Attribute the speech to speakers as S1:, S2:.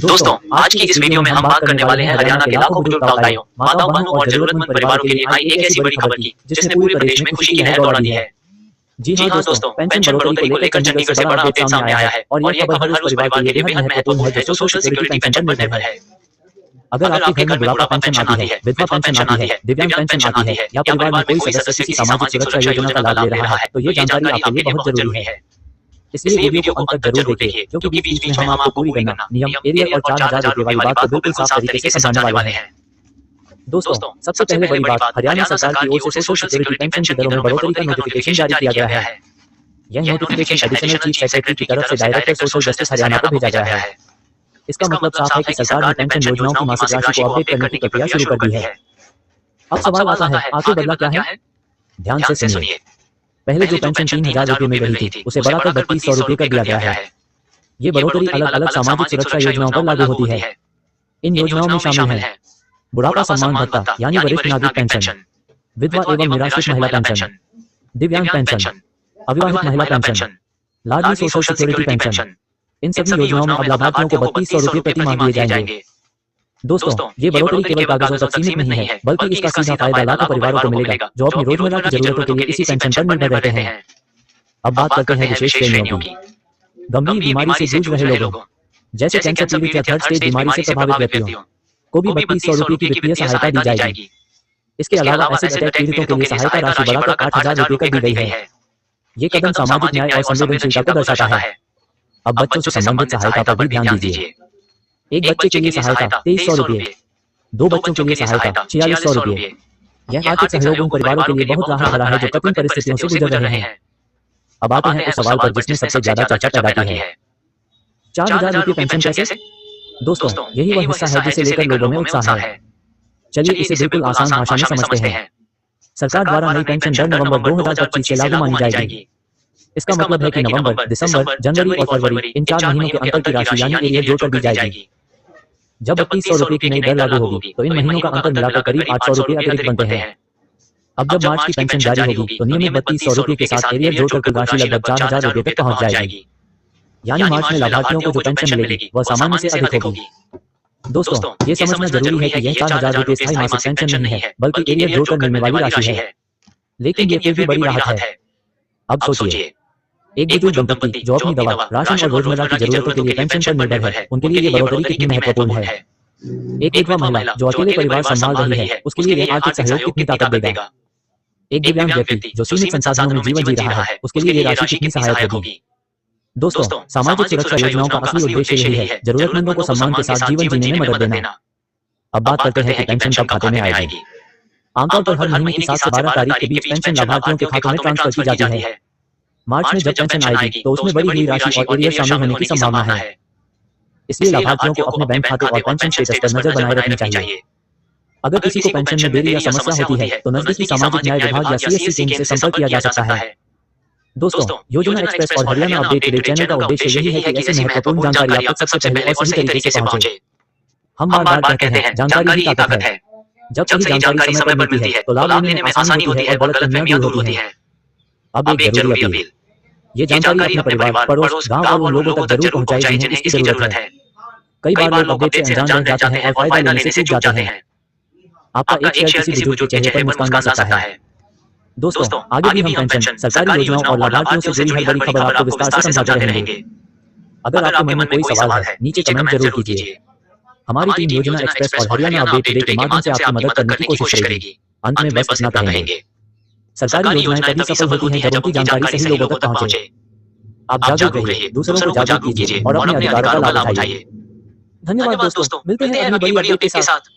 S1: दोस्तों, आज की इस वीडियो में हम बात करने वाले हैं हरियाणा के लाखों बुजुर्ग भाइयों, माताओं, बहनों और जरूरतमंद परिवारों के लिए आई एक ऐसी बड़ी खबर की, जिसने पूरे प्रदेश में खुशी की लहर दौड़ा दी है। जी हाँ दोस्तों, पेंशन बढ़ोतरी को लेकर चंडीगढ़ से बड़ा अपडेट सामने आया है और यह खबर हर उस परिवार के लिए बेहद महत्वपूर्ण है जो सोशल सिक्योरिटी पेंशन पर निर्भर है। अगर आपके घर में बुढ़ापा पेंशन आती है, विधवा पेंशन आती है, दिव्यांग पेंशन आती है या परिवार में कोई सदस्य किसी सामाजिक सुरक्षा योजना का लाभ ले रहा है, तो ये जानकारी आपके लिए बहुत जरूरी है। इसलिए वीडियो को अंत तक जरूर देखिए, क्योंकि बीच में हम आपको पूरी गणना, नियम, एरियर और 4000 रुपए वाली बात को बिल्कुल साफ तरीके से समझाने वाले हैं। दोस्तों, सबसे पहले बड़ी बात, हरियाणा सरकार की ओर से सोशल सिक्योरिटी पेंशन की दरों में बढ़ोतरी का नोटिफिकेशन जारी किया गया है। यह नोटिफिकेशन एडिशनल चीफ सेक्रेटरी की तरफ से डायरेक्टर सोशल जस्टिस हरियाणा को भेजा गया है। इसका मतलब साफ है कि सरकार ने पेंशन योजनाओं की मासिक राशि को अपडेट करने की प्रक्रिया शुरू कर दी है। अब सवाल आता है, आखिर बदला क्या है? ध्यान से सुनिए। पहले जो पेंशन 3000 रुपए में रही थी, उसे बढ़ाकर 3200 रुपए कर दिया गया है। ये बढ़ोतरी अलग अलग सामाजिक सुरक्षा योजनाओं पर लागू होती है। इन योजनाओं में शामिल है बुढ़ापा सम्मान भत्ता यानी वरिष्ठ नागरिक पेंशन, विधवा एवं निराश्रित महिला पेंशन, दिव्यांग पेंशन, अविवाहित महिला पेंशन, लाडली सोशल सिक्योरिटी पेंशन। इन सभी योजनाओं में अब लाभार्थियों को 3200 रुपए प्रति माह दिए जाएंगे। दोस्तों, ये बढ़ोतरी केवल कागजों तक सीमित नहीं है, बल्कि इसका सीधा फायदा लाखों परिवारों को मिलेगा जो अपनी रोजमर्रा की जरूरतों के लिए इसी पेंशन पर निर्भर रहते हैं। अब बात करते हैं विशेष श्रेणियों की। गंभीर बीमारी से जूझ रहे लोगों, जैसे कैंसर पीड़ित या थर्ड स्टेज बीमारी से प्रभावित व्यक्तियों को भी 3200 रुपए की वित्तीय सहायता दी जाएगी। इसके अलावा एसिड अटैक पीड़ितों के लिए सहायता राशि बढ़ाकर 8000 रुपए कर दी गई है। ये कदम सामाजिक न्याय और संवेदनशीलता को दर्शाता है। अब बच्चों से संबंधित सहायता पर भी ध्यान दीजिए। एक बच्चे के लिए सहायता 2300 रुपए, 2 बच्चों के लिए सहायता 4600 रुपए। यह आर्थिक सहयोग उन परिवारों के लिए बहुत राहत भरा है जो कठिन परिस्थितियों से गुजर रहे हैं। अब आते हैं उस सवाल पर जिसने सबसे ज्यादा चर्चा पैदा की है, 4000 रुपए पेंशन कैसे? दोस्तों, यही वह हिस्सा है जिसे लेकर लोगों में उत्साह है। चलिए इसे बिल्कुल आसान भाषा में समझते हैं। सरकार द्वारा नई पेंशन दर नवंबर 2025 से लागू मानी जाएगी। इसका मतलब है कि नवंबर, दिसंबर, जनवरी और फरवरी इन 4 महीनों के अंतर की राशि यानी एरियर जोड़कर दी जाएगी। जब 3200 रुपए की नई दर लागू होगी, तो इन महीनों का अंतर मिलाकर करीब 800 रुपए अतिरिक्त बनते हैं। अब जब मार्च की पेंशन जारी होगी, तो नियमित 3200 रुपए के साथ एरियर जोड़कर कुल राशि लगभग 4000 रुपए तक पहुंच जाएगी। यानी मार्च में लाभार्थियों को जो पेंशन मिलेगी, वह सामान्य से अधिक होगी। दोस्तों, ये समझना जरूरी है कि यह 4000 रुपए स्थायी मासिक पेंशन नहीं है, बल्कि एरियर जोड़कर मिलने वाली राशि है। लेकिन ये फिर भी बड़ी राहत है। अब सोचिए, एक बुजुर्ग दंपति जो अपनी दवा, राशन और रोजमर्रा की जरूरतों के लिए पेंशन पर निर्भर है, उनके लिए ये बढ़ोतरी कितनी महत्वपूर्ण है। एक विधवा महिला जो अकेले परिवार संभाल रही है, उसके लिए यह आर्थिक सहयोग कितनी ताकत देगा। एक दिव्यांग व्यक्ति जो सीमित संसाधनों में जीवन जी रहा है, उसके लिए ये राशि कितनी सहायक होगी। दोस्तों, सामाजिक सुरक्षा योजनाओं का असली उद्देश्य यही है, जरूरतमंदों को सम्मान के साथ जीवन जीने में मदद देना। अब बात करते हैं कि पेंशन कब खाते में आएगी। आमतौर पर हर महीने की 7 से 12 तारीख के बीच पेंशन लाभार्थियों के खातों में ट्रांसफर की जाती है। मार्च में जब पेंशन आएगी, तो उसमें बढ़ी हुई राशि और एरियर शामिल होने की संभावना है। इसलिए लाभार्थियों को अपने बैंक खाते और पेंशन स्टेटस पर नजर बनाए रखनी चाहिए। अगर किसी को पेंशन में देरी या समस्या होती है, तो नजदीकी सामाजिक न्याय विभाग या CSC केंद्र से संपर्क किया जा सकता है। दोस्तों, योजना एक्सप्रेस और हरियाणा अपडेट के चैनल का उद्देश्य यही है कि ऐसी महत्वपूर्ण जानकारी आप तक सबसे पहले और सही तरीके से पहुंचे। हम बार-बार कहते हैं, जानकारी ही ताकत है। जब सही जानकारी समय पर मिलती है, तो लाभ लेने में आसानी होती है और गलतफहमियां दूर होती हैं। अब एक जरूरी अपील, ये जानकारी अपने परिवार, पड़ोस, गांव और उन लोगों तक जरूर पहुंचाई जिन्हें इसकी जरूरत है। कई बार लोग अपडेट से अनजान रह जाते हैं और फायदा लेने से चूक जाते हैं। आपका एक शेयर किसी बुजुर्ग के चेहरे पर मुस्कान ला सकता है। दोस्तों, आगे भी हम पेंशन, सरकारी योजनाओं और लाभार्थियों से जुड़ी हर बड़ी खबर आपको विस्तार से समझाते रहेंगे। अगर आपके मन में कोई सवाल है, नीचे कमेंट जरूर कीजिए। हमारी टीम योजना एक्सप्रेस और हरियाणा अपडेट के माध्यम से आपकी मदद करने की कोशिश करेगी। अंत में बस इतना कहेंगे, सरकारी योजनाएं तभी सफल होती हैं जब उनकी जानकारी सही लोगों तक पहुंचे। आप जागरूक रहिए, दूसरों को जागरूक कीजिए और अपने अधिकारों का लाभ उठाइए। धन्यवाद दोस्तों, मिलते हैं अगली बड़ी अपडेट के साथ।